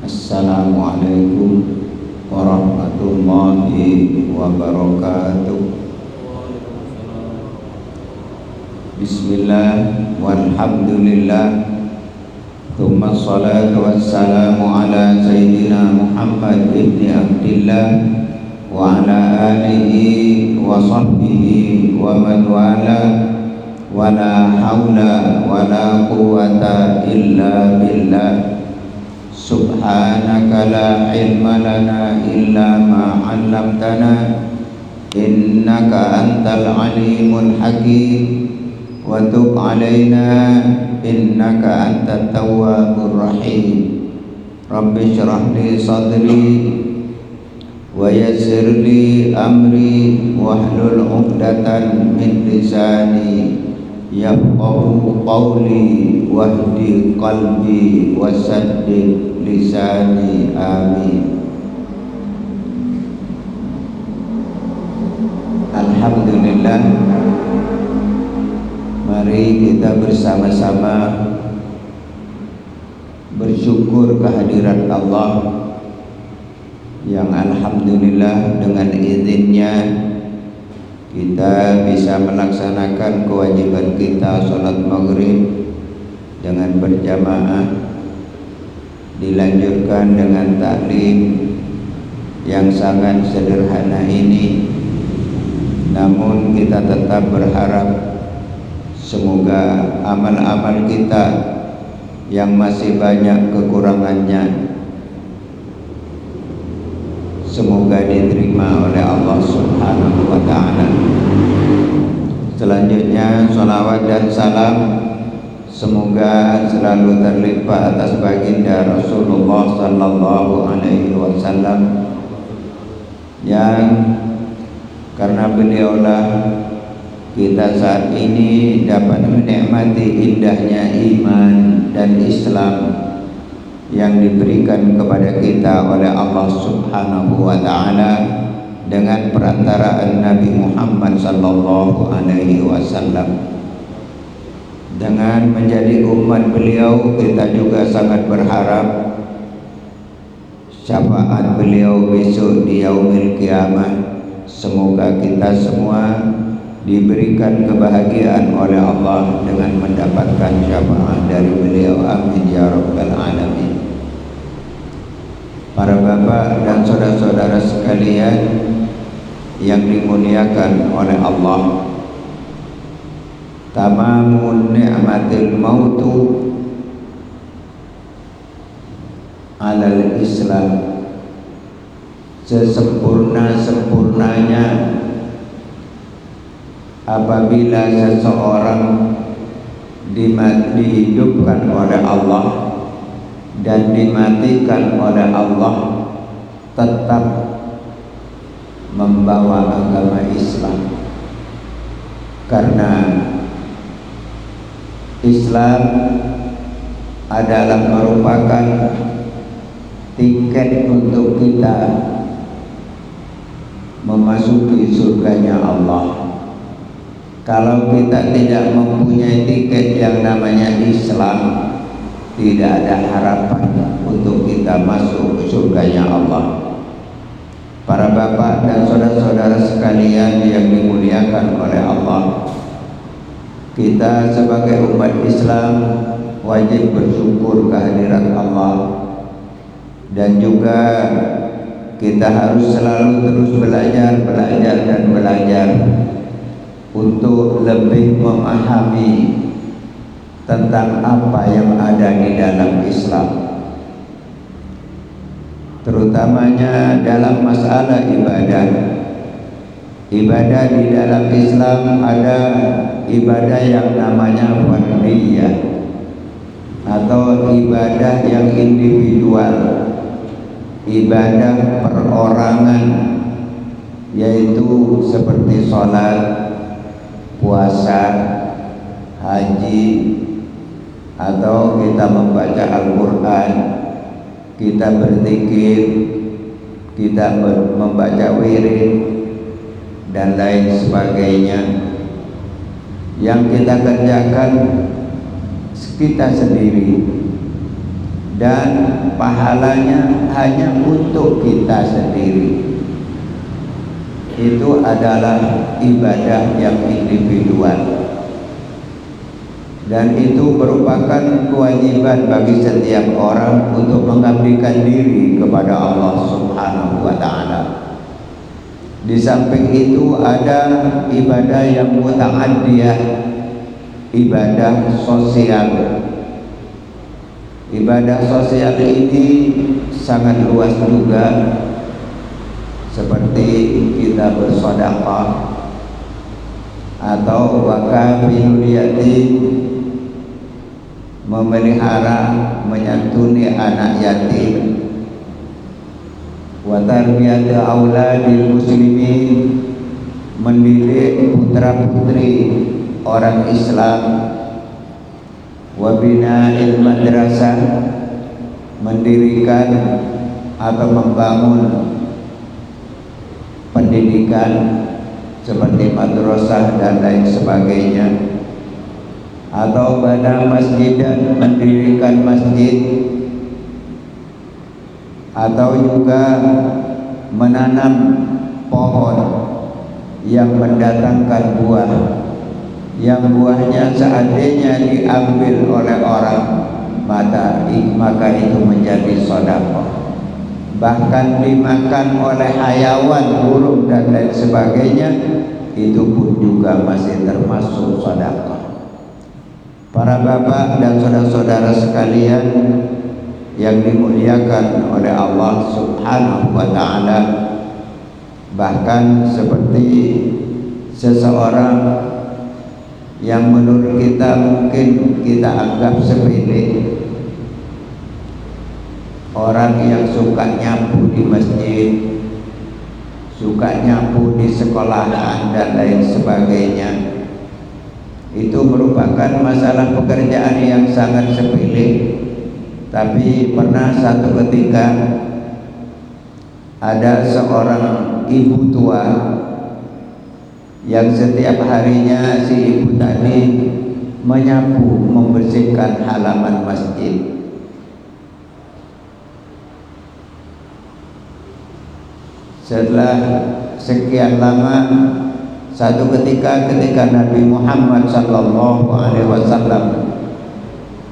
Assalamualaikum warahmatullahi wabarakatuh. Bismillah walhamdulillah, tsumma salatu wassalamu ala sayyidina Muhammad ibni Abdillah wa ala alihi wa sahbihi wa man wala, wa la hawla wa la quwwata illa billah. Subhanaka la ilma lana illa ma 'allamtana innaka antal alimul hakim wa tub 'alaina innaka antat tawwabur rahim. Rabbi shrah li sadri wa yassir li amri wahlul 'uqdatan min lisani yafqahu qawli wahdi qalbi wasaddid lisani, amin. Alhamdulillah, mari kita bersama-sama bersyukur kehadiran Allah yang alhamdulillah dengan izinnya kita bisa melaksanakan kewajiban kita sholat maghrib dengan berjamaah, dilanjutkan dengan taklim yang sangat sederhana ini namun kita tetap berharap semoga amal-amal kita yang masih banyak kekurangannya semoga diterima oleh Allah Subhanahu wa ta'ala. Selanjutnya salawat dan salam semoga selalu terlimpah atas baginda Rasulullah sallallahu alaihi wasallam yang karena beliaulah kita saat ini dapat menikmati indahnya iman dan Islam yang diberikan kepada kita oleh Allah Subhanahu wa ta'ala dengan perantaraan Nabi Muhammad sallallahu alaihi wasallam. Dengan menjadi umat beliau, kita juga sangat berharap syafaat beliau besok di yaumil qiyamah. Semoga kita semua diberikan kebahagiaan oleh Allah dengan mendapatkan syafaat dari beliau. Amin ya rabbal alamin. Para bapak dan saudara-saudara sekalian yang dimuliakan oleh Allah, tamamun ni'matil mautu alal Islam, sesempurna-sempurnanya apabila seseorang dihidupkan oleh Allah dan dimatikan oleh Allah tetap membawa agama Islam. Karena Islam adalah merupakan tiket untuk kita memasuki surganya Allah. Kalau kita tidak mempunyai tiket yang namanya Islam, tidak ada harapan untuk kita masuk ke surganya Allah. Para bapak dan saudara-saudara sekalian yang dimuliakan oleh Allah, kita sebagai umat Islam wajib bersyukur kehadiran Allah, dan juga kita harus selalu terus belajar untuk lebih memahami tentang apa yang ada di dalam Islam, terutamanya dalam masalah ibadah. Ibadah di dalam Islam ada ibadah yang namanya fardhiyah atau ibadah yang individual, ibadah perorangan, yaitu seperti sholat, puasa, haji, atau kita membaca Al-Quran, kita berzikir, kita membaca wirid dan lain sebagainya. Yang kita kerjakan kita sendiri dan pahalanya hanya untuk kita sendiri. Itu adalah ibadah yang individual, dan itu merupakan kewajiban bagi setiap orang untuk mengabdikan diri kepada Allah Subhanahu wa ta'ala. Di samping itu ada ibadah yang muta'addiyah, ibadah sosial. Ibadah sosial ini sangat luas juga, seperti kita bersedekah atau wakafil yatim, memelihara, menyantuni anak yatim, wa tarbiyatu auladil muslimin, mendidik putra-putri orang Islam, wa bina'il madrasah, mendirikan atau membangun pendidikan seperti madrasah dan lain sebagainya, atau bana masjid, dan mendirikan masjid, atau juga menanam pohon yang mendatangkan buah, yang buahnya seandainya diambil oleh orang maka itu menjadi sedekah. Bahkan dimakan oleh hayawan, burung dan lain sebagainya, itu pun juga masih termasuk sedekah. Para bapak dan saudara-saudara sekalian yang dimuliakan oleh Allah Subhanahu wa taala, bahkan seperti seseorang yang menurut kita mungkin kita anggap sepele, orang yang suka nyapu di masjid, suka nyapu di sekolahan dan lain sebagainya, itu merupakan masalah pekerjaan yang sangat sepele. Tapi pernah satu ketika ada seorang ibu tua yang setiap harinya si ibu tadi menyapu, membersihkan halaman masjid. Setelah sekian lama, satu ketika Nabi Muhammad sallallahu alaihi wasallam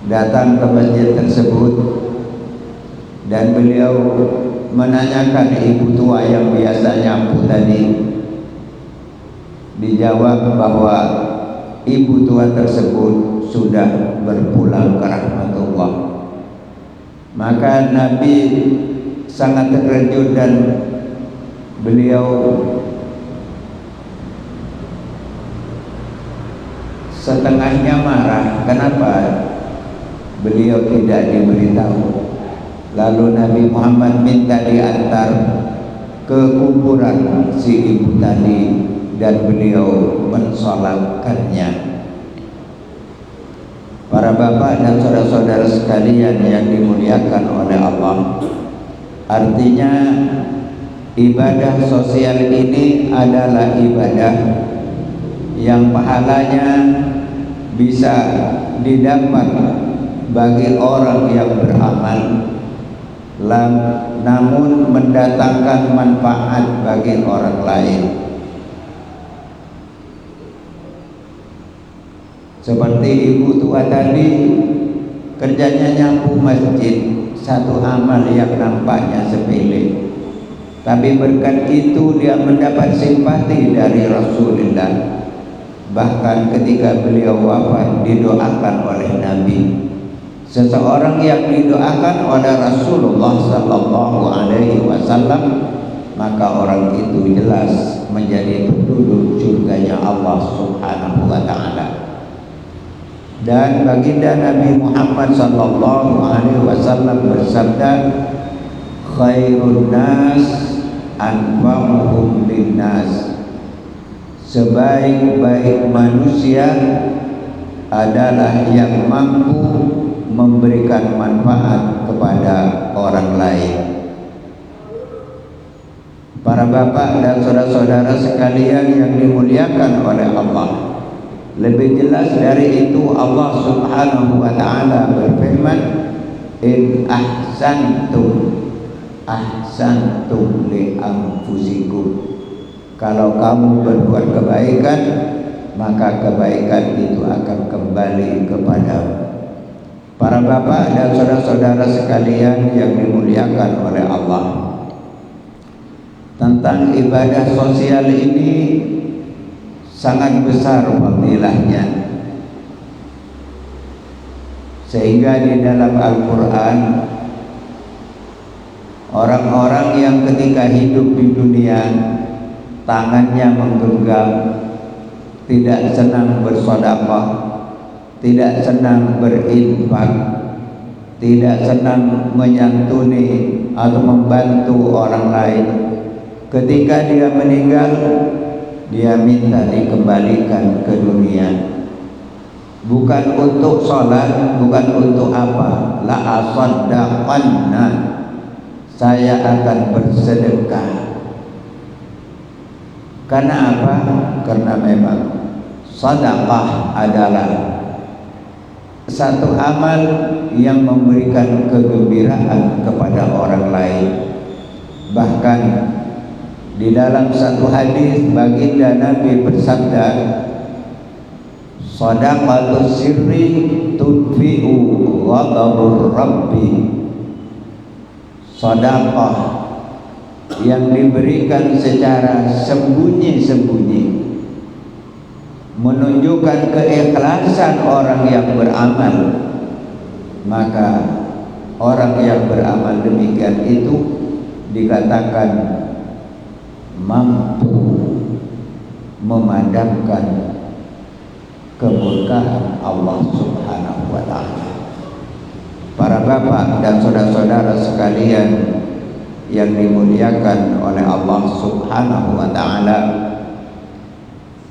datang ke masjid tersebut dan beliau menanyakan ibu tua yang biasa nyapu tadi. Dijawab bahwa ibu tua tersebut sudah berpulang ke rahmatullah. Maka Nabi sangat terkejut dan beliau setengahnya marah. Kenapa beliau tidak diberitahu? Lalu Nabi Muhammad minta diantar ke kuburan si ibu tadi dan beliau mensolatkannya. Para bapak dan saudara-saudara sekalian yang dimuliakan oleh Allah, artinya ibadah sosial ini adalah ibadah yang pahalanya bisa didapat bagi orang yang beramal, namun mendatangkan manfaat bagi orang lain. Seperti ibu tua tadi, kerjanya nyapu masjid, satu amal yang nampaknya sepele, tapi berkat itu dia mendapat simpati dari Rasulullah. Bahkan ketika beliau wafat didoakan oleh Nabi. Seseorang yang didoakan oleh Rasulullah sallallahu alaihi wasallam, maka orang itu jelas menjadi penduduk surganya Allah Subhanahu wa taala. Dan baginda Nabi Muhammad sallallahu alaihi wasallam bersabda, khairun nas anfa'uhum linnas. Sebaik-baik manusia adalah yang mampu memberikan manfaat kepada orang lain. Para bapak dan saudara-saudara sekalian yang dimuliakan oleh Allah, lebih jelas dari itu Allah Subhanahu wa taala berfirman, in ahsantum li anfusikum. Kalau kamu berbuat kebaikan, maka kebaikan itu akan kembali kepadamu. Para bapak dan saudara-saudara sekalian yang dimuliakan oleh Allah, tentang ibadah sosial ini sangat besar fadilahnya, sehingga di dalam Al-Quran orang-orang yang ketika hidup di dunia tangannya menggenggam, tidak senang bersedekah, tidak senang berinfak, tidak senang menyantuni atau membantu orang lain, ketika dia meninggal dia minta dikembalikan ke dunia, bukan untuk sholat, bukan untuk apa, la asaddaqanna, saya akan bersedekah. Karena apa? Karena memang sedekah adalah satu amal yang memberikan kegembiraan kepada orang lain. Bahkan di dalam satu hadis baginda Nabi bersabda, shadaqatus sirri tudfi'u ghadabur rabbi. Sedekah yang diberikan secara sembunyi-sembunyi menunjukkan keikhlasan orang yang beramal, maka orang yang beramal demikian itu dikatakan mampu memadamkan kemurkaan Allah Subhanahu wa ta'ala. Para bapak dan saudara-saudara sekalian yang dimuliakan oleh Allah Subhanahu wa ta'ala,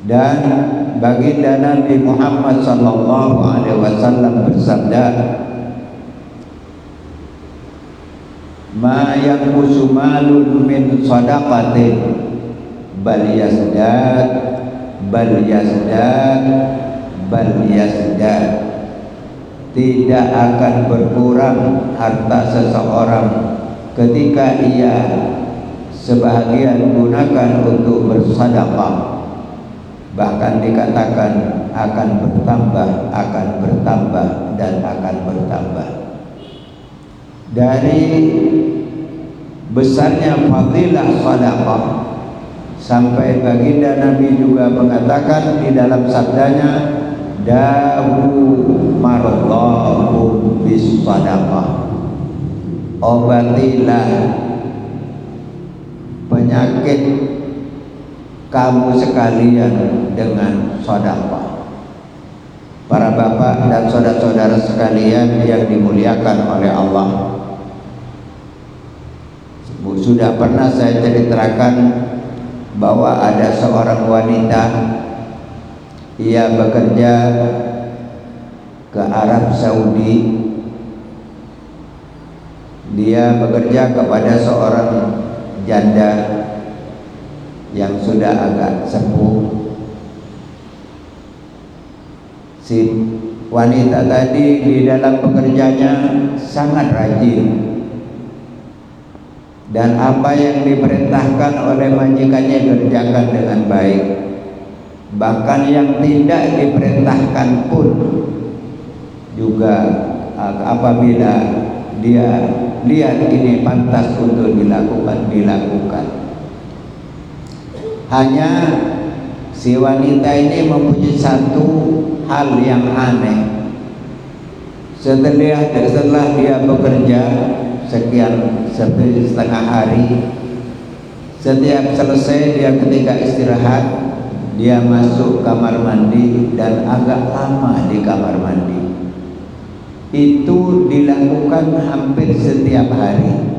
dan baginda Nabi Muhammad sallallahu alaihi wasallam bersabda, ma yanqusu malun min shadaqatin bal yazdad bal yazdad bal yazdad. Tidak akan berkurang harta seseorang ketika ia sebahagian gunakan untuk bersedekah, bahkan dikatakan akan bertambah dan akan bertambah. Dari besarnya fadilah sedekah sampai baginda Nabi juga mengatakan di dalam sabdanya, dawu maradhahum bis sedekah, obatilah penyakit kamu sekalian dengan sedekah. Para bapak dan saudara-saudara sekalian yang dimuliakan oleh Allah, sudah pernah saya ceritakan bahwa ada seorang wanita, ia bekerja ke Arab Saudi. Dia bekerja kepada seorang janda yang sudah agak sepuh. Si wanita tadi di dalam pekerjaannya sangat rajin, dan apa yang diperintahkan oleh majikannya kerjakan dengan baik. Bahkan yang tidak diperintahkan pun juga apabila dia lihat ini pantas untuk dilakukan. Hanya si wanita ini mempunyai satu hal yang aneh. Setelah dia bekerja sekian setengah hari, setiap selesai dia ketika istirahat, dia masuk kamar mandi dan agak lama di kamar mandi. Itu dilakukan hampir setiap hari.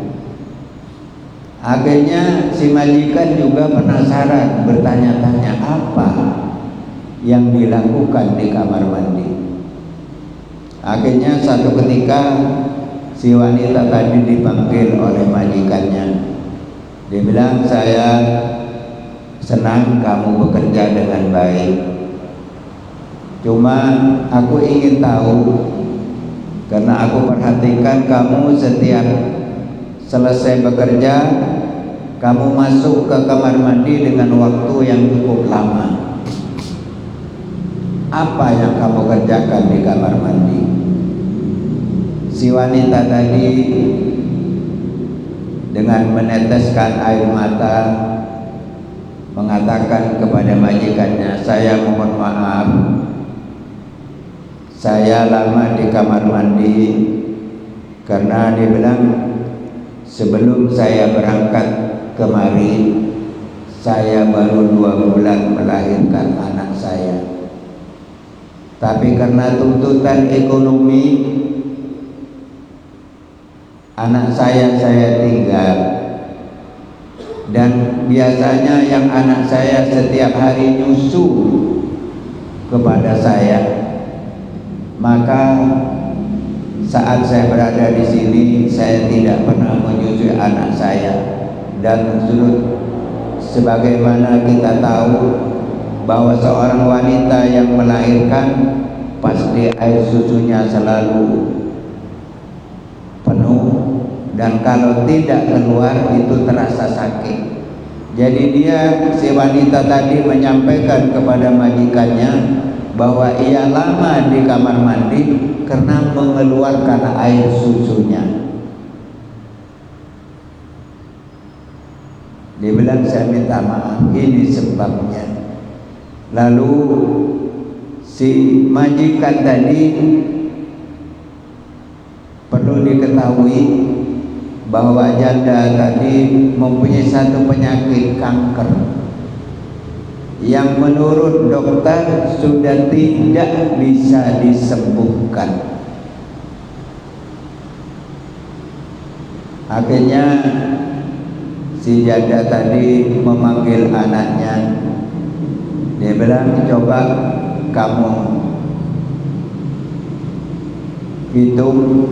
Akhirnya si majikan juga penasaran, bertanya-tanya apa yang dilakukan di kamar mandi. Akhirnya satu ketika si wanita tadi dipanggil oleh majikannya. Dia bilang, saya senang kamu bekerja dengan baik, cuma aku ingin tahu, karena aku perhatikan kamu setiap selesai bekerja, kamu masuk ke kamar mandi dengan waktu yang cukup lama. Apa yang kamu kerjakan di kamar mandi? Si wanita tadi dengan meneteskan air mata mengatakan kepada majikannya, saya mohon maaf, saya lama di kamar mandi karena dia bilang sebelum saya berangkat kemari saya baru 2 bulan melahirkan anak saya, tapi karena tuntutan ekonomi anak saya tinggal, dan biasanya yang anak saya setiap hari nyusu kepada saya. Maka saat saya berada di sini saya tidak pernah menyusui anak saya, dan sebagaimana kita tahu bahwa seorang wanita yang melahirkan pasti air susunya selalu penuh, dan kalau tidak keluar itu terasa sakit. Jadi si wanita tadi menyampaikan kepada majikannya bahwa ia lama di kamar mandi karena mengeluarkan air susunya. Dia bilang, saya minta maaf, ini sebabnya. Lalu si majikan tadi perlu diketahui bahwa janda tadi mempunyai satu penyakit kanker yang menurut dokter sudah tidak bisa disembuhkan. Akhirnya si janda tadi memanggil anaknya. Dia bilang, coba kamu hitung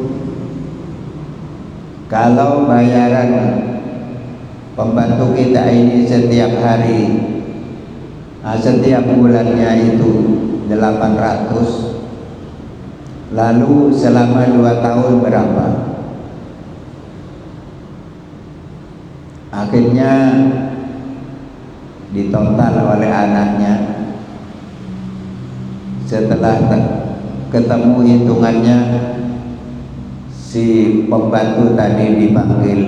kalau bayaran pembantu kita ini setiap hari, setiap bulannya itu 800, lalu selama 2 tahun berapa? Akhirnya ditontal oleh anaknya. Setelah ketemu hitungannya, si pembantu tadi dipanggil.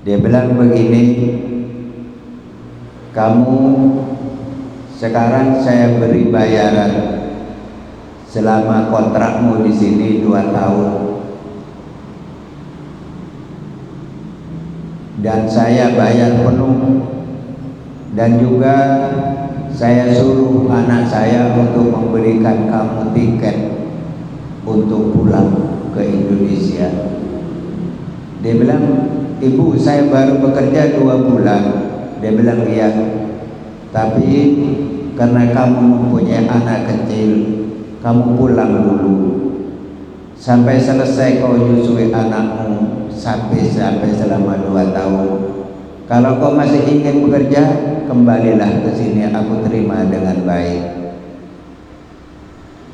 Dia bilang begini, kamu sekarang saya beri bayaran selama kontrakmu di sini 2 tahun. Dan saya bayar penuh, dan juga saya suruh anak saya untuk memberikan kamu tiket untuk pulang ke Indonesia. Dia bilang, ibu saya baru bekerja 2 bulan. Dia bilang, iya, tapi karena kamu mempunyai anak kecil, kamu pulang dulu sampai selesai kau nyusui anakmu, sampai selama 2 tahun. Kalau kau masih ingin bekerja, kembalilah ke sini, aku terima dengan baik.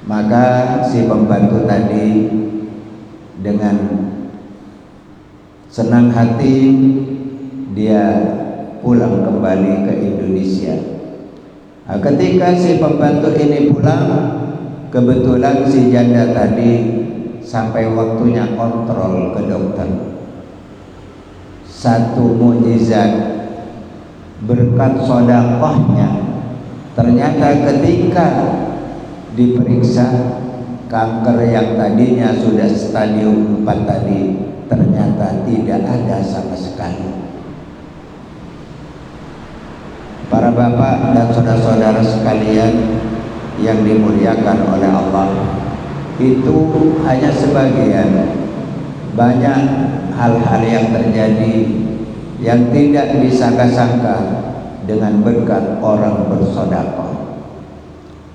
Maka si pembantu tadi dengan senang hati dia pulang kembali ke Indonesia. Ketika si pembantu ini pulang, kebetulan si janda tadi sampai waktunya kontrol ke dokter. Satu mukjizat berkat sedekahnya, ternyata ketika diperiksa, kanker yang tadinya sudah stadium 4 tadi ternyata tidak ada sama sekali. Para bapak dan saudara-saudara sekalian yang dimuliakan oleh Allah, itu hanya sebagian. Banyak hal-hal yang terjadi yang tidak disangka-sangka dengan berkat orang bersedekah.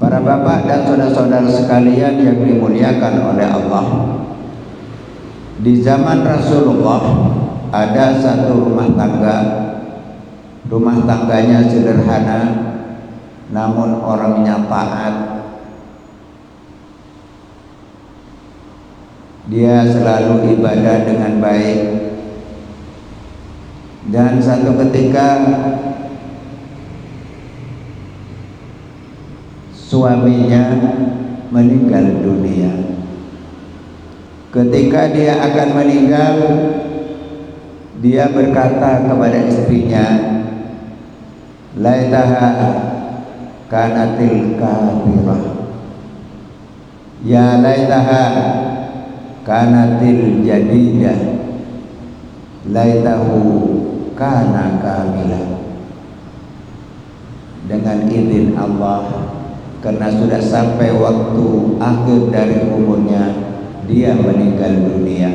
Para bapak dan saudara-saudara sekalian yang dimuliakan oleh Allah, di zaman Rasulullah ada satu rumah tangga. Rumah tangganya sederhana, namun orangnya taat. Dia selalu ibadah dengan baik. Dan satu ketika suaminya meninggal dunia. Ketika dia akan meninggal, dia berkata kepada istrinya, laitaha kanatil kafirah, ya laitaha kanatil jadidah, laitahu kana kamilah. Dengan izin Allah, karena sudah sampai waktu akhir dari umurnya, dia meninggal dunia.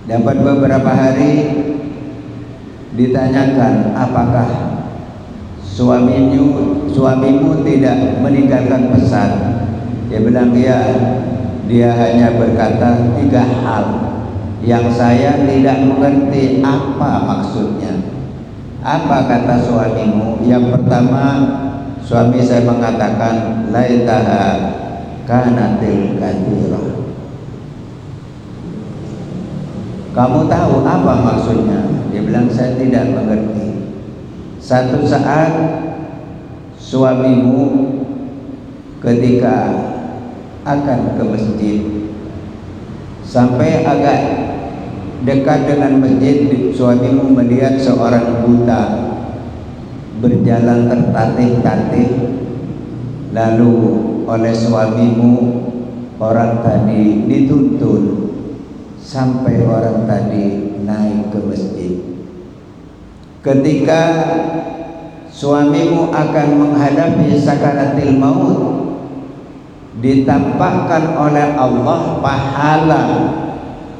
Dapat beberapa hari ditanyakan, apakah suamimu tidak meninggalkan pesan? Dia bilang, ya, dia hanya berkata 3 hal yang saya tidak mengerti apa maksudnya. Apa kata suamimu? Yang pertama, suami saya mengatakan, laitaha kanatil kathirah. Kamu tahu apa maksudnya? Dia bilang, saya tidak mengerti. Satu saat suamimu ketika akan ke masjid, sampai agak dekat dengan masjid, suamimu melihat seorang buta berjalan tertatih-tatih, lalu oleh suamimu orang tadi dituntun sampai orang tadi naik ke masjid. Ketika suamimu akan menghadapi sakaratil maut, ditampakkan oleh Allah pahala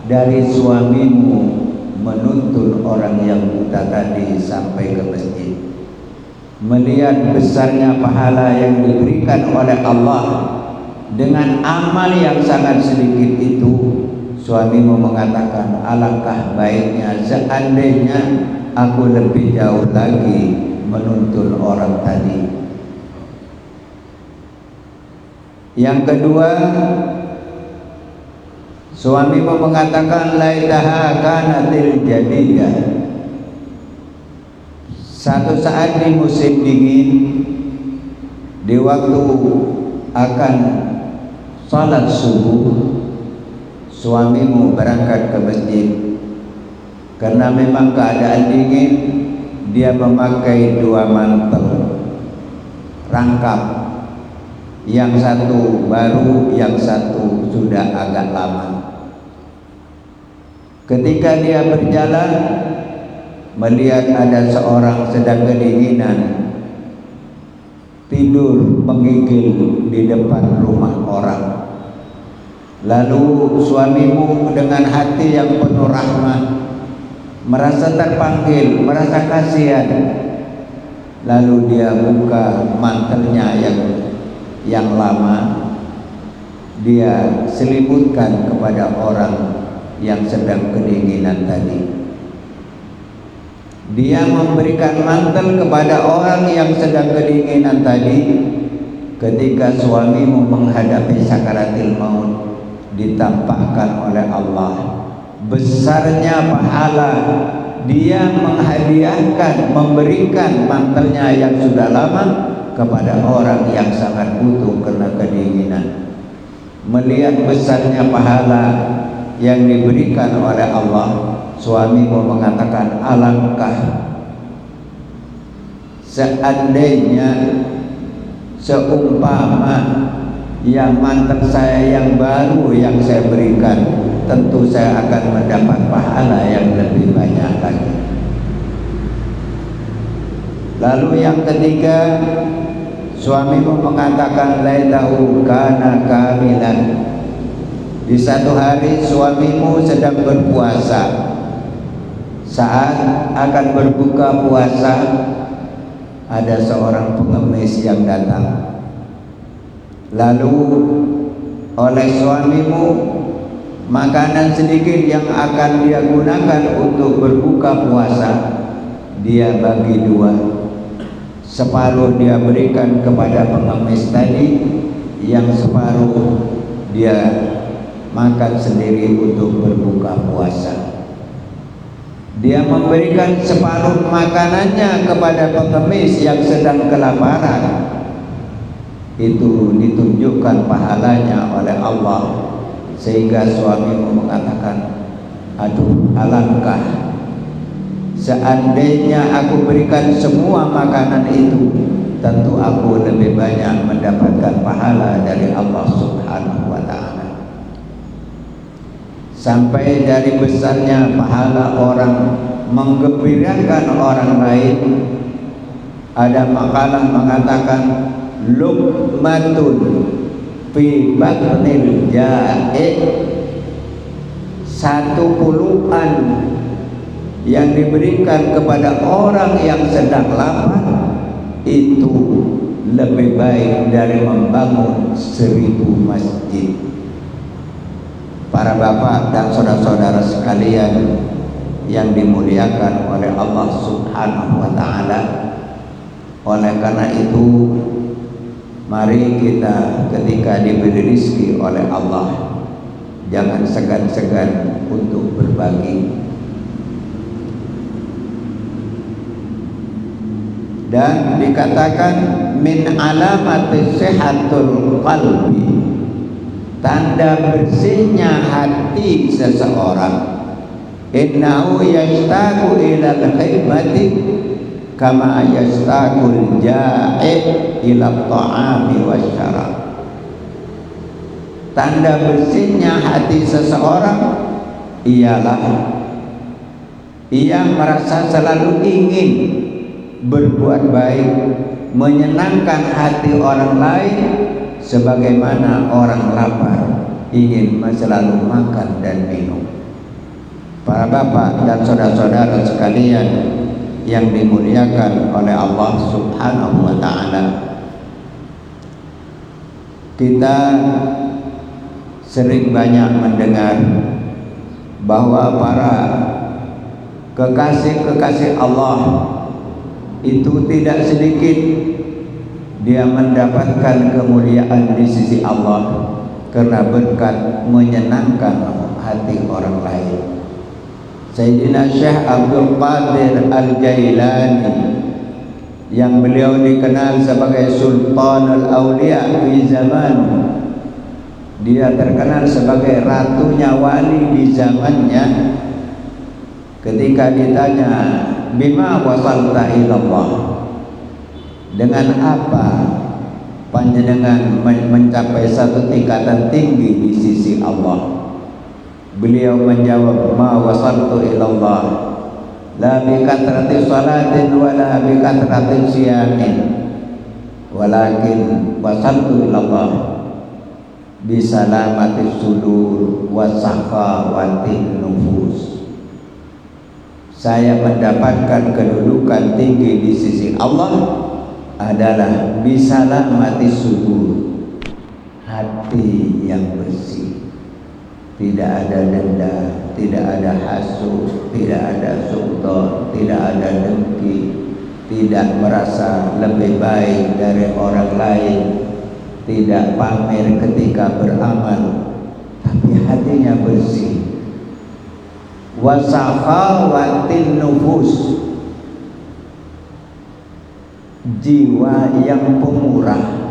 dari suamimu menuntun orang yang buta tadi sampai ke masjid. Melihat besarnya pahala yang diberikan oleh Allah dengan amal yang sangat sedikit itu, suamimu mengatakan, alangkah baiknya seandainya aku lebih jauh lagi menuntun orang tadi. Yang kedua, suamimu mengatakan, laitaha kanatil jadidah. Satu saat di musim dingin, di waktu akan salat subuh, suamimu berangkat ke masjid. Karena memang keadaan dingin, dia memakai 2 mantel rangkap, yang satu baru, yang satu sudah agak lama. Ketika dia berjalan, melihat ada seorang sedang kedinginan tidur menggigil di depan rumah orang. Lalu suamimu dengan hati yang penuh rahmat, merasa terpanggil, merasa kasihan, lalu dia buka mantelnya yang lama, dia selimutkan kepada orang yang sedang kedinginan tadi. Dia memberikan mantel kepada orang yang sedang kedinginan tadi. Ketika suamimu menghadapi sakaratil maut, ditampakkan oleh Allah besarnya pahala dia menghadiahkan, memberikan mantelnya yang sudah lama kepada orang yang sangat butuh karena kedinginan. Melihat besarnya pahala yang diberikan oleh Allah, suamimu mengatakan, alangkah seandainya seumpama yang mantel saya yang baru yang saya berikan, tentu saya akan mendapat pahala yang lebih banyak lagi. Lalu yang ketiga, suamimu mengatakan, laitahu kana kamilan. Di satu hari suamimu sedang berpuasa. Saat akan berbuka puasa, ada seorang pengemis yang datang. Lalu oleh suamimu, makanan sedikit yang akan dia gunakan untuk berbuka puasa, dia bagi 2. Separuh dia berikan kepada pengemis tadi, yang separuh dia makan sendiri untuk berbuka puasa. Dia memberikan separuh makanannya kepada pengemis yang sedang kelaparan. Itu ditunjukkan pahalanya oleh Allah, sehingga suamimu mengatakan, aduh, alangkah seandainya aku berikan semua makanan itu, tentu aku lebih banyak mendapatkan pahala dari Allah Subhanahu wa ta'ala. Sampai dari besarnya pahala orang menggembirakan orang lain, ada makalah mengatakan, luqmatun fi batnil ja'i, 1 puluhan yang diberikan kepada orang yang sedang lapar itu lebih baik dari membangun 1000 masjid. Para bapak dan saudara-saudara sekalian yang dimuliakan oleh Allah Subhanahu wa ta'ala, oleh karena itu mari kita ketika diberi rezeki oleh Allah, jangan segan-segan untuk berbagi. Dan dikatakan min alamati sihatul qalbi, tanda bersihnya hati seseorang, innahu yashtaqu ilal khidmati, kama yastaqul ja'i ila ta'ami wasyarab. Tanda bersihnya hati seseorang ialah ia merasa selalu ingin berbuat baik, menyenangkan hati orang lain, sebagaimana orang lapar ingin selalu makan dan minum. Para bapak dan saudara-saudara sekalian yang dimuliakan oleh Allah Subhanahu wa ta'ala, kita sering banyak mendengar bahwa para kekasih-kekasih Allah itu tidak sedikit dia mendapatkan kemuliaan di sisi Allah karena berkat menyenangkan hati orang lain. Sayyidina Syekh Abdul Qadir Al-Jailani yang beliau dikenal sebagai Sultanul Aulia di zaman, dia terkenal sebagai ratunya wali di zamannya. Ketika ditanya, bima wasalta ilallah, dengan apa panjenengan mencapai satu tingkatan tinggi di sisi Allah? Beliau menjawab, ma wasaltu ilallah la bi katrati salatin wala bi katrati siyamin, walakin wasaltu ilallah bi salamati sudur wa sakhawatin nufus. Saya mendapatkan kedudukan tinggi di sisi Allah adalah bi salamati sudur, hati yang bersih, tidak ada dendam, tidak ada hasud, tidak ada sultan, tidak ada dengki, tidak merasa lebih baik dari orang lain, tidak pamer ketika beramal, tapi hatinya bersih. Wasakhawatin nufus, jiwa yang pemurah.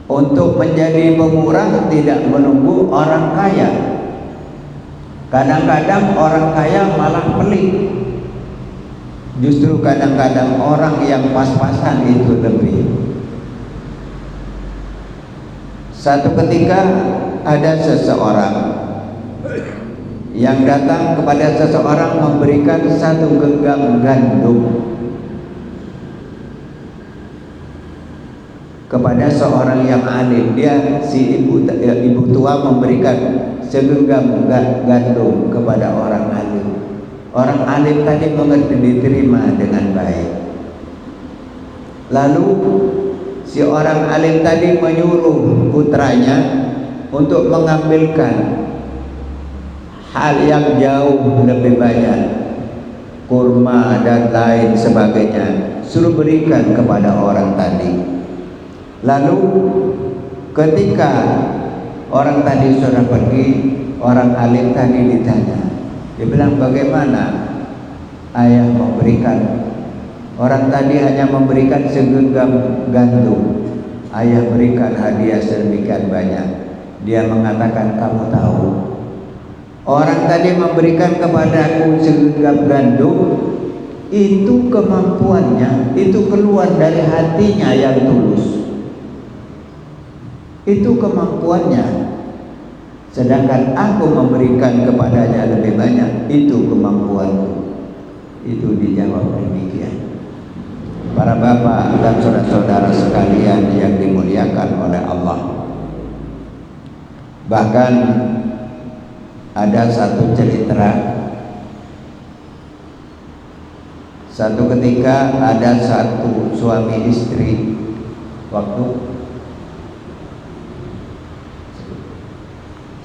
Untuk menjadi pemurah tidak menunggu orang kaya. Kadang-kadang orang kaya malah pelit. Justru kadang-kadang orang yang pas-pasan itu lebih. Satu ketika ada seseorang yang datang kepada seseorang memberikan satu genggam gandum kepada seorang yang alim. Dia si ibu tua memberikan segenggam gandum kepada orang alim. Orang alim tadi mengerti, diterima dengan baik. Lalu si orang alim tadi menyuruh putranya untuk mengambilkan hal yang jauh lebih banyak, kurma dan lain sebagainya, suruh berikan kepada orang tadi. Lalu ketika orang tadi sudah pergi, orang alim tadi ditanya, dia bilang, bagaimana ayah memberikan? Orang tadi hanya memberikan segenggam gandum, ayah berikan hadiah sedemikian banyak. Dia mengatakan, kamu tahu, orang tadi memberikan kepadaku segenggam gandum, itu kemampuannya, itu keluar dari hatinya yang tulus. Itu kemampuannya. Sedangkan aku memberikan kepadanya lebih banyak, itu kemampuanku. Itu dijawab demikian. Para bapak dan saudara-saudara sekalian yang dimuliakan oleh Allah, bahkan ada satu cerita. Satu ketika ada satu suami istri,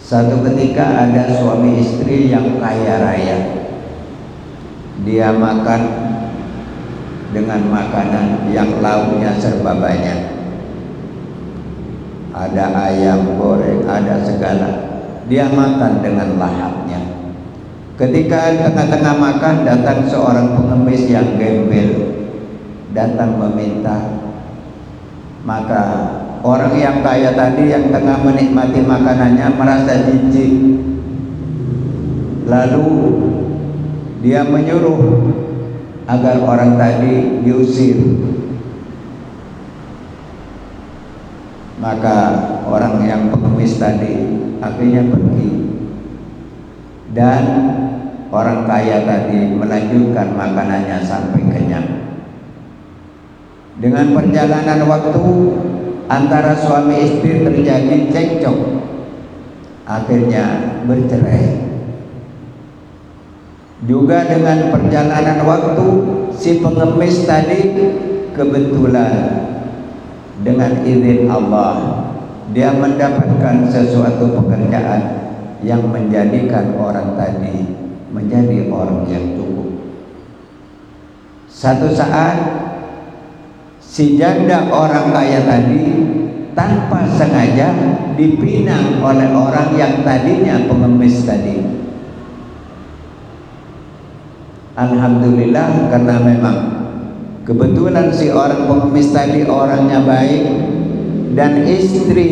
Satu ketika ada suami istri yang kaya raya. Dia makan dengan makanan yang lauknya serba banyak. Ada ayam goreng, ada segala. Dia makan dengan lahapnya. Ketika tengah-tengah makan, datang seorang pengemis yang gembel, datang meminta. Maka orang yang kaya tadi yang tengah menikmati makanannya merasa jijik. Lalu dia menyuruh agar orang tadi diusir. Maka orang yang pengemis tadi akhirnya pergi, dan orang kaya tadi melanjutkan makanannya sampai kenyang. Dengan perjalanan waktu antara suami istri terjadi cekcok, akhirnya bercerai. Juga dengan perjalanan waktu si pengemis tadi kebetulan dengan izin Allah dia mendapatkan sesuatu pekerjaan yang menjadikan orang tadi menjadi orang yang cukup. Satu saat si janda orang kaya tadi tanpa sengaja dipinang oleh orang yang tadinya pengemis tadi. Alhamdulillah, karena memang kebetulan si orang pengemis tadi orangnya baik, dan istri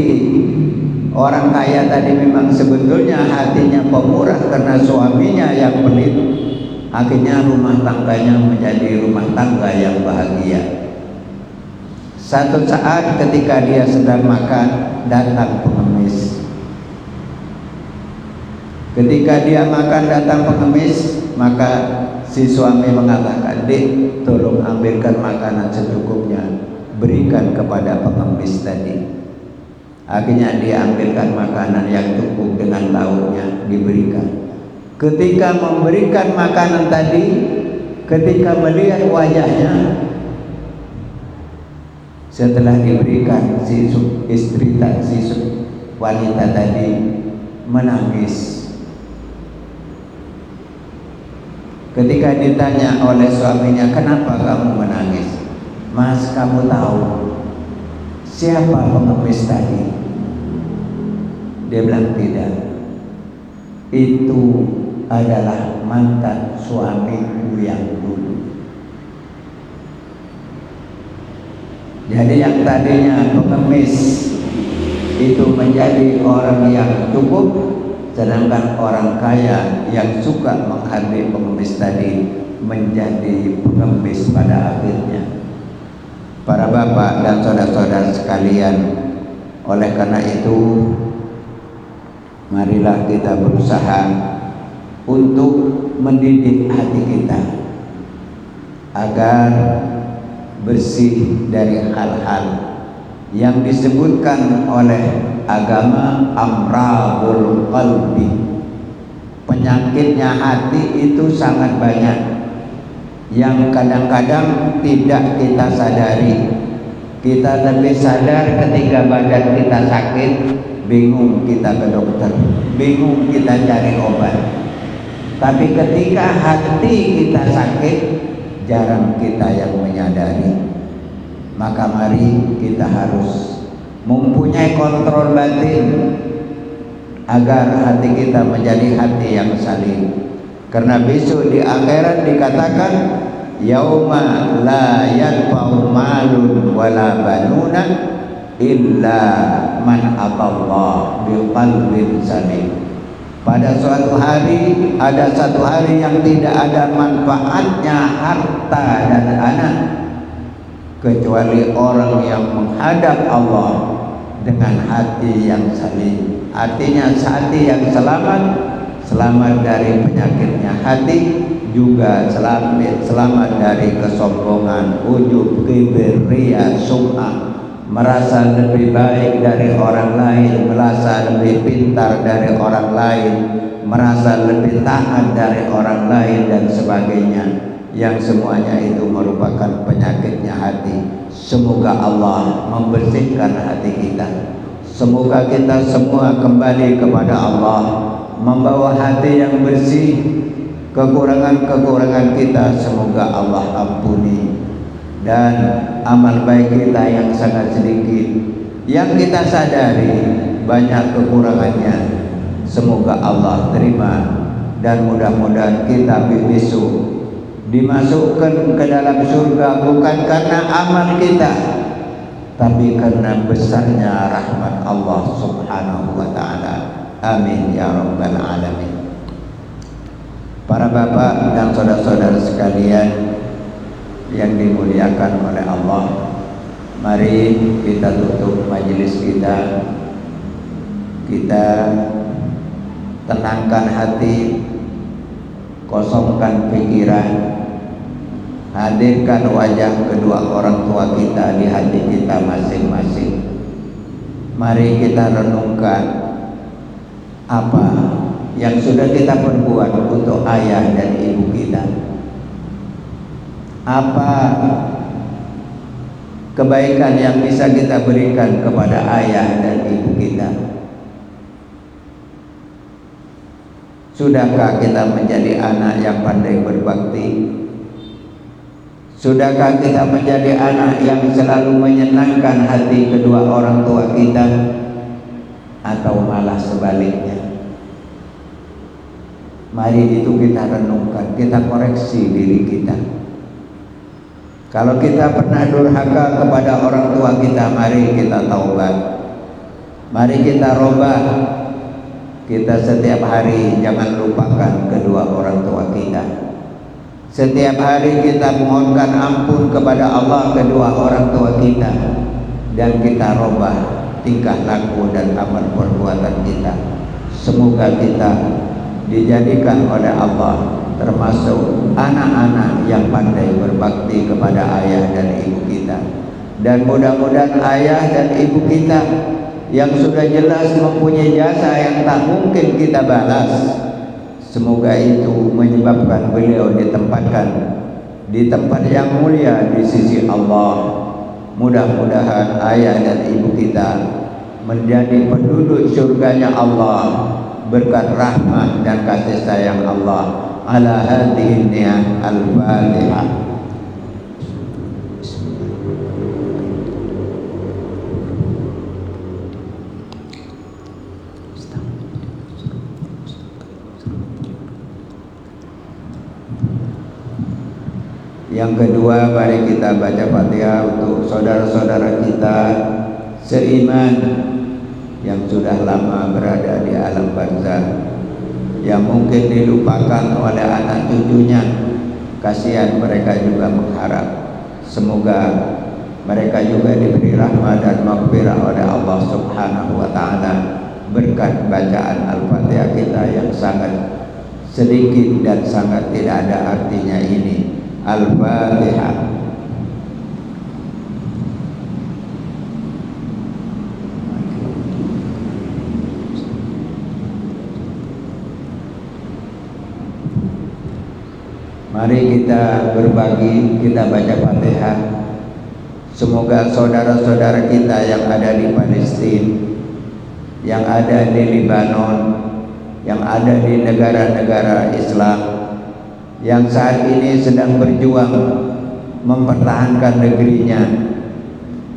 orang kaya tadi memang sebetulnya hatinya pemurah karena suaminya yang pelit. Akhirnya rumah tangganya menjadi rumah tangga yang bahagia. Satu saat ketika dia sedang makan, datang pengemis. Ketika dia makan datang pengemis, maka si suami mengatakan, "Dek, tolong ambilkan makanan secukupnya, berikan kepada pengemis tadi." Akhirnya dia ambilkan makanan yang cukup dengan lauknya, diberikan. Ketika memberikan makanan tadi, ketika melihat wajahnya, setelah diberikan, si istri si wanita tadi menangis. Ketika ditanya oleh suaminya, "Kenapa kamu menangis?" "Mas, kamu tahu siapa pengemis tadi?" Dia bilang, "Tidak, itu adalah mantan suamiku yang dulu." Jadi yang tadinya pengemis itu menjadi orang yang cukup, sedangkan orang kaya yang suka menghargai pengemis tadi menjadi pengemis pada akhirnya. Para bapak dan saudara-saudara sekalian, oleh karena itu marilah kita berusaha untuk mendidik hati kita agar bersih dari hal-hal yang disebutkan oleh agama amradul qalbi. Penyakitnya hati itu sangat banyak, yang kadang-kadang tidak kita sadari. Kita lebih sadar ketika badan kita sakit, bingung kita ke dokter, bingung kita cari obat. Tapi ketika hati kita sakit, jarang kita yang menyadari. Maka mari kita harus mempunyai kontrol batin agar hati kita menjadi hati yang salim. Karena besok di akhirat dikatakan, yauma la yanfa'u malun wala banuna illa man atallah biqalbin salim. Pada suatu hari, ada satu hari yang tidak ada manfaatnya harta dan anak kecuali orang yang menghadap Allah dengan hati yang salim. Artinya hati yang selamat dari penyakitnya hati, juga selamat dari kesombongan, ujub, kibir, riya, sum'ah, merasa lebih baik dari orang lain, merasa lebih pintar dari orang lain, merasa lebih taat dari orang lain, dan sebagainya, yang semuanya itu merupakan penyakitnya hati. Semoga Allah membersihkan hati kita. Semoga kita semua kembali kepada Allah, membawa hati yang bersih. Kekurangan-kekurangan kita semoga Allah ampuni, dan amal baik kita yang sangat sedikit, yang kita sadari banyak kekurangannya, semoga Allah terima, dan mudah-mudahan kita besok dimasukkan ke dalam surga bukan karena amal kita, tapi karena besarnya rahmat Allah subhanahu wa ta'ala. Amin ya rabbal alamin. Para bapak dan saudara-saudara sekalian, yang dimuliakan oleh Allah, mari kita tutup majelis kita. Kita tenangkan hati, kosongkan pikiran, hadirkan wajah kedua orang tua kita di hati kita masing-masing. Mari kita renungkan apa yang sudah kita perbuat untuk ayah dan ibu kita. Apa kebaikan yang bisa kita berikan kepada ayah dan ibu kita? Sudahkah kita menjadi anak yang pandai berbakti? Sudahkah kita menjadi anak yang selalu menyenangkan hati kedua orang tua kita? Atau malah sebaliknya? Mari itu kita renungkan, kita koreksi diri kita. Kalau kita pernah durhaka kepada orang tua kita, mari kita taubat. Mari kita robah. Kita setiap hari jangan lupakan kedua orang tua kita. Setiap hari kita mohonkan ampun kepada Allah kedua orang tua kita, dan kita robah tingkah laku dan amal perbuatan kita. Semoga kita dijadikan oleh Allah termasuk anak-anak yang pandai berbakti kepada ayah dan ibu kita. Dan mudah-mudahan ayah dan ibu kita yang sudah jelas mempunyai jasa yang tak mungkin kita balas, semoga itu menyebabkan beliau ditempatkan di tempat yang mulia di sisi Allah. Mudah-mudahan ayah dan ibu kita menjadi penduduk surganya Allah berkat rahmat dan kasih sayang Allah. Ala hadhihi niyah al-Fatihah. Yang kedua, mari kita baca Fatihah untuk saudara-saudara kita seiman yang sudah lama berada di alam barzakh, yang mungkin dilupakan oleh anak cucunya. Kasihan mereka juga mengharap semoga mereka juga diberi rahmat dan maghfirah oleh Allah Subhanahu wa taala berkat bacaan Al-Fatihah kita yang sangat sedikit dan sangat tidak ada artinya ini. Al-Fatihah. Mari kita berbagi, kita baca Fatihah. Semoga saudara-saudara kita yang ada di Palestina, yang ada di Lebanon, yang ada di negara-negara Islam, yang saat ini sedang berjuang mempertahankan negerinya,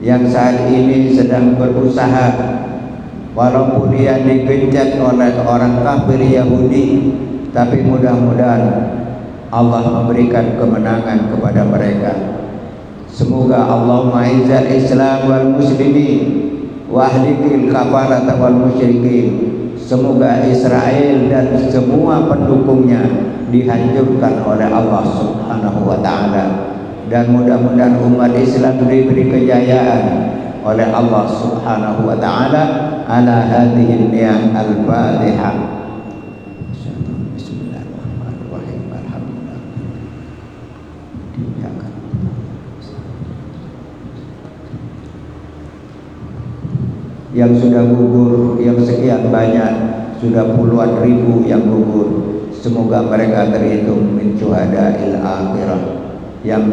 yang saat ini sedang berusaha walaupun dia digenjot oleh orang kafir Yahudi, tapi mudah-mudahan Allah memberikan kemenangan kepada mereka. Semoga Allahumma izzal Islam wal muslimin wa ahlikil kafarata wal musyrikin. Semoga Israel dan semua pendukungnya dihancurkan oleh Allah Subhanahu wa taala, dan mudah-mudahan umat Islam diberi kejayaan oleh Allah Subhanahu wa taala. Ala hadhihi niyah al-Fatihah. Yang sudah gugur, yang sekian banyak, sudah puluhan ribu yang gugur, semoga mereka terhitung min syuhada'il akhirah, yang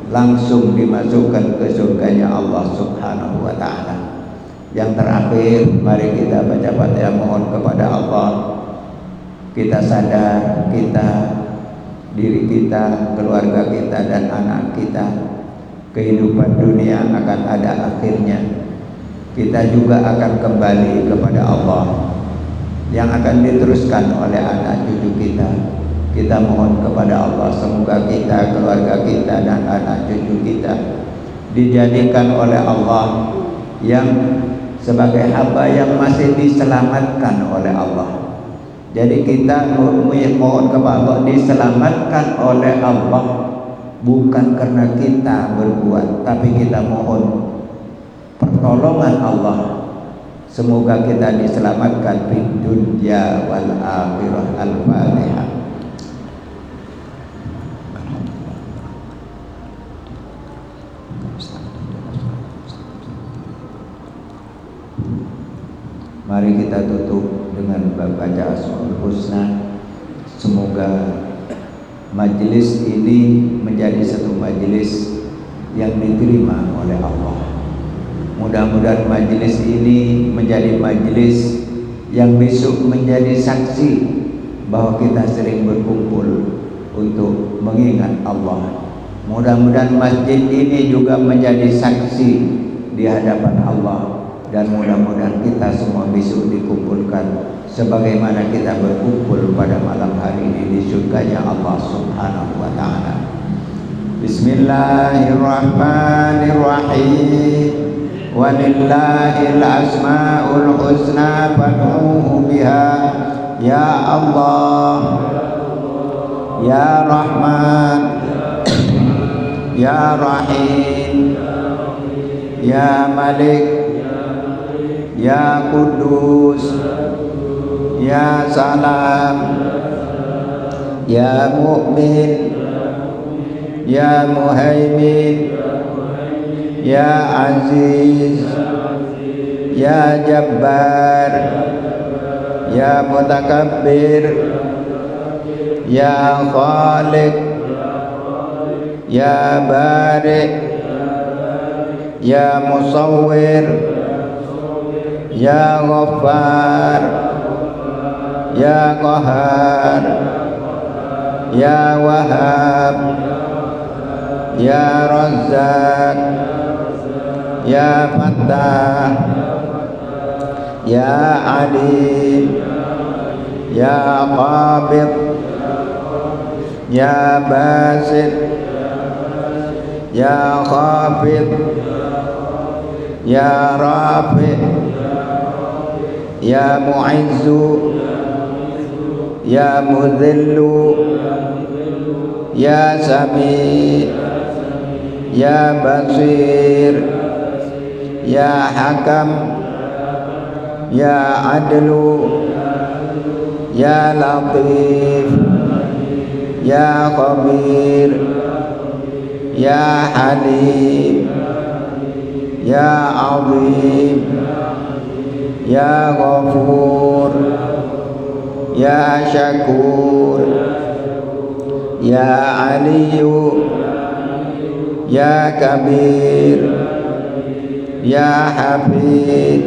langsung dimasukkan ke surganya Allah Subhanahu wa ta'ala. Yang terakhir, mari kita baca Fatihah, mohon kepada Allah. Kita sadar kita, diri kita, keluarga kita dan anak kita, kehidupan dunia akan ada akhirnya. Kita juga akan kembali kepada Allah yang akan diteruskan oleh anak cucu kita. Kita mohon kepada Allah semoga kita, keluarga kita dan anak cucu kita dijadikan oleh Allah yang sebagai hamba yang masih diselamatkan oleh Allah. Jadi kita mohon kepada Allah diselamatkan oleh Allah bukan karena kita berbuat, tapi kita mohon pertolongan Allah. Semoga kita diselamatkan di dunia wal akhirah. Al-Fatihah. Mari kita tutup dengan baca Asmaul Husna. Semoga majelis ini menjadi satu majelis yang diterima oleh Allah. Mudah-mudahan majelis ini menjadi majelis yang besok menjadi saksi bahwa kita sering berkumpul untuk mengingat Allah. Mudah-mudahan masjid ini juga menjadi saksi di hadapan Allah. Dan mudah-mudahan kita semua besok dikumpulkan sebagaimana kita berkumpul pada malam hari ini di surganya Allah Subhanahu wa ta'ala. Bismillahirrahmanirrahim. Walillahil asmaul husna fad'uhu biha. Ya Allah, Ya Rahman, Ya Rahim, Ya Malik, Ya Kudus, Ya Salam, Ya Mu'min, Ya Muhaimin, Ya Aziz, Ya Jabbar, Ya Mutakabbir, Ya Khaliq, Ya Bari', Ya Musawwir, Ya Ghaffar, Ya Qahar, Ya Wahhab, Ya Razzaq, Ya Fattah, Ya Alim, Ya Qabid, Ya Basit, Ya Khafid, Ya Rafi', Ya Mu'izzu, Ya Mudhillu, Ya Sami', Ya Basir, Ya Hakam, Ya Adlu, Ya Latif, Ya Khabir, Ya Halim, Ya Azim, Ya Ghafur, Ya Syakur, Ya Aliyu, Ya Kabir, Ya Hafid,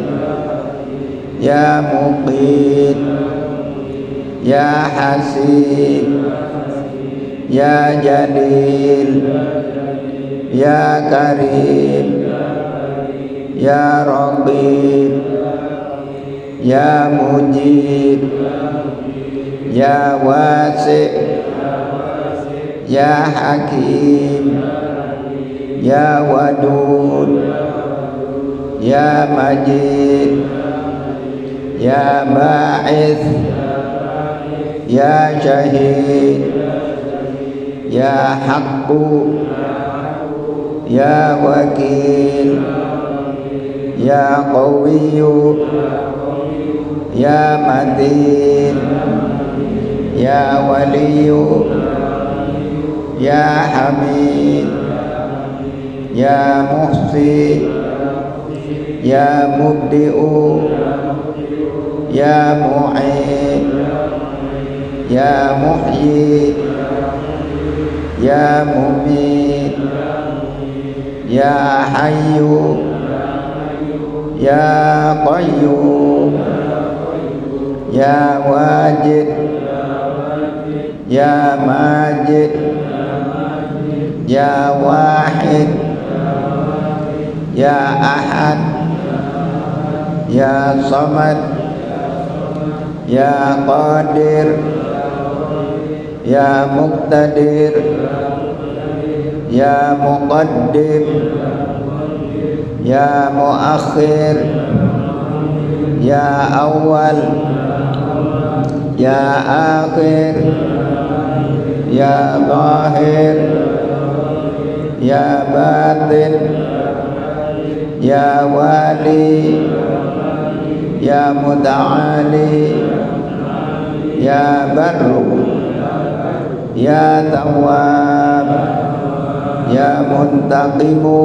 Ya Muqit, Ya Hasib, Ya Jalil, Ya Karim, Ya Raqib, Ya Mujib, Ya Wasi', Ya Hakim, Ya Wadud, Ya Majid, Ya Ba'ith, Ya Syahid, Ya Haqqu, Ya Wakil, Ya Qawiyyu, Ya Matin, Ya Waliyu, Ya Hamid, Ya Muhsi, Ya Mubdi'u, Ya Mu'id, Ya Muhyi, Ya Mumit, Ya Hayyu, Ya Qayyum, Ya Wajid, Ya Majid, Ya Wahid, Ya Ahad, Ya Samad, Ya Qadir, Ya Muqtadir, Ya Muqaddim, Ya Muakhir, Ya Awal, Ya Akhir, Ya Zahir, ya batin, ya wali, ya muta'ali, ya barru, ya tawwab, ya muntaqimu,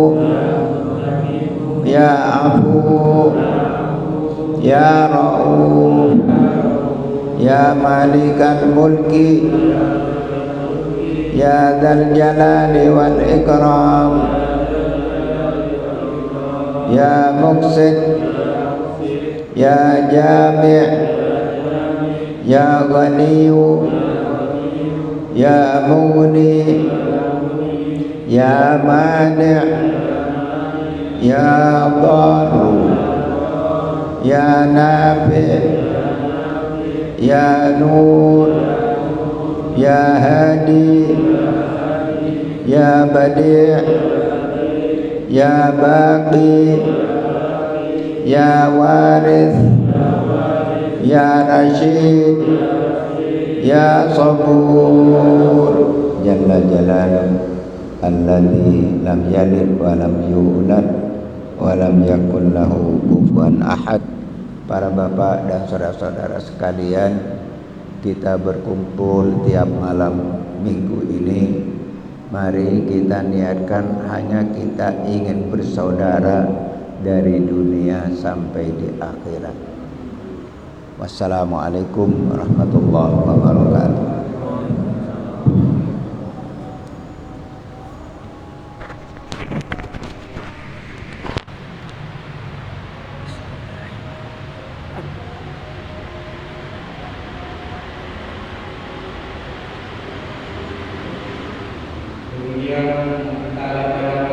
ya afu, ya ra'uf, ya malikal mulki, ya dzal jalali wal ikram, ya muqsit, ya jami', ya ghaniyu, ya mughni, ya mani', ya darru, ya nafi', ya nur, ya hadi, ya badi', ya baqi, ya warith, ya rashid, ya sabur, jalla jalaluhu alladzi lam yalid wa lam yulad wa lam yakul lahu kufuwan ahad. Para bapak dan saudara-saudara sekalian, kita berkumpul tiap malam minggu ini. Mari kita niatkan hanya kita ingin bersaudara dari dunia sampai di akhirat. Wassalamualaikum warahmatullahi wabarakatuh. Kemudian antara